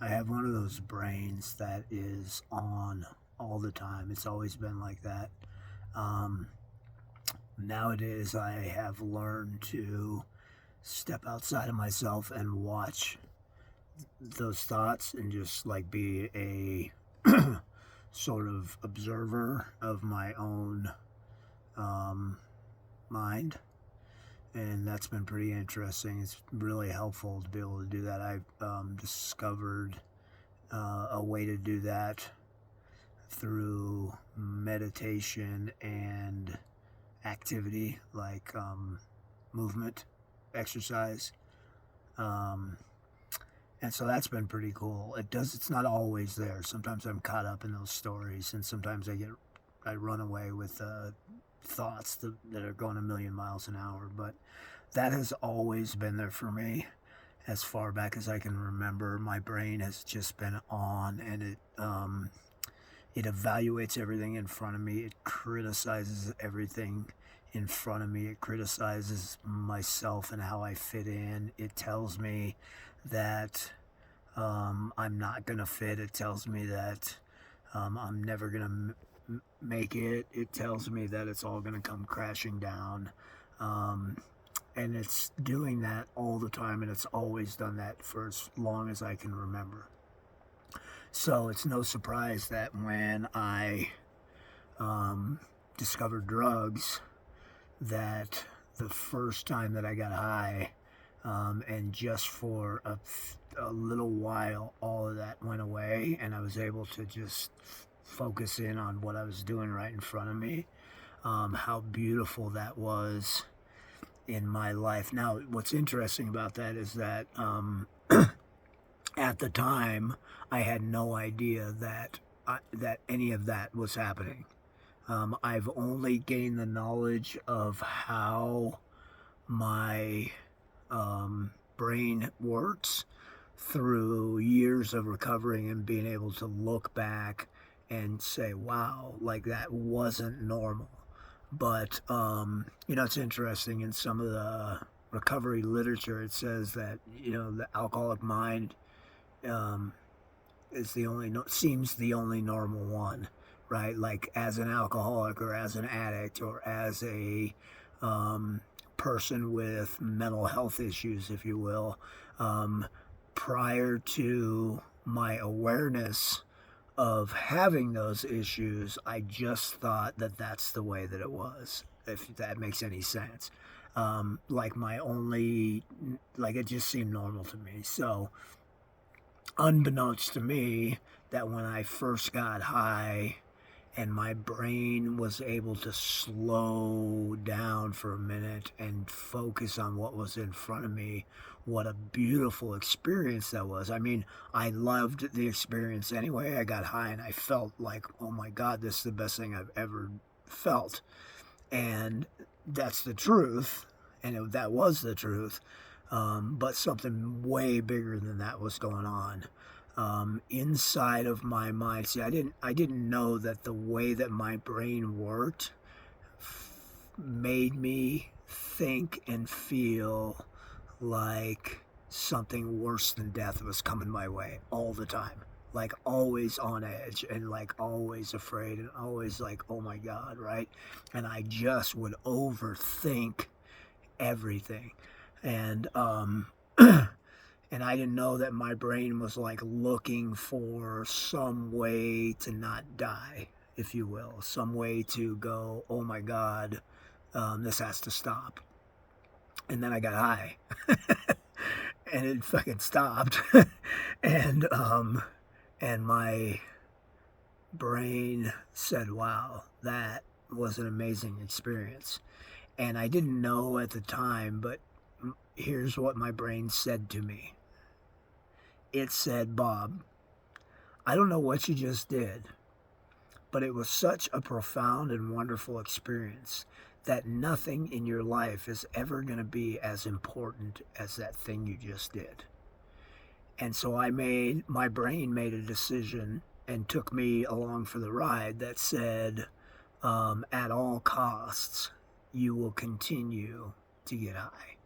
I have one of those brains that is on all the time. It's always been like that. Um, Nowadays, I have learned to step outside of myself and watch those thoughts and just like be a sort of observer of my own um, mind. And that's been pretty interesting. It's really helpful to be able to do that. I've discovered a way to do that through meditation and activity like movement, exercise. Um, and so that's been pretty cool. It's not always there. Sometimes I'm caught up in those stories, and sometimes I run away with thoughts that are going a million miles an hour. But that has always been there for me as far back as I can remember. My brain has just been on, and it evaluates everything in front of me. It criticizes everything in front of me. It criticizes myself and how I fit in. It tells me that I'm not going to fit. It tells me that I'm never going to make it. It tells me that it's all going to come crashing down. Um, and it's doing that all the time, and it's always done that for as long as I can remember. So it's no surprise that when I um, discovered drugs, that the first time that I got high, and just for a little while, all of that went away, and I was able to just focus in on what I was doing right in front of me. How beautiful that was in my life. Now, what's interesting about that is that at the time, I had no idea that any of that was happening. I've only gained the knowledge of how my brain works through years of recovering and being able to look back and say, wow, like that wasn't normal. But, it's interesting in some of the recovery literature, it says that, the alcoholic mind um, is seems the only normal one, right? Like as an alcoholic or as an addict or as a um, person with mental health issues, if you will, um, prior to my awareness of having those issues, I just thought that that's the way that it was, if that makes any sense. Like my only, like it just seemed normal to me. So, unbeknownst to me, that when I first got high and my brain was able to slow down for a minute and focus on what was in front of me, what a beautiful experience that was. I mean, I loved the experience anyway. I got high and I felt like, oh my God, this is the best thing I've ever felt. And that's the truth. And that was the truth. But something way bigger than that was going on inside of my mind. See, I didn't know that the way that my brain worked made me think and feel like something worse than death was coming my way all the time. Like always on edge and like always afraid and always like, oh my God, right? And I just would overthink everything. And and I didn't know that my brain was like looking for some way to not die, if you will, some way to go, oh my God, this has to stop. And then I got high, and it fucking stopped, and and my brain said, "Wow, that was an amazing experience." And I didn't know at the time, but here's what my brain said to me. It said, "Bob, I don't know what you just did, but it was such a profound and wonderful experience that nothing in your life is ever going to be as important as that thing you just did." And so my brain made a decision and took me along for the ride that said, at all costs, you will continue to get high.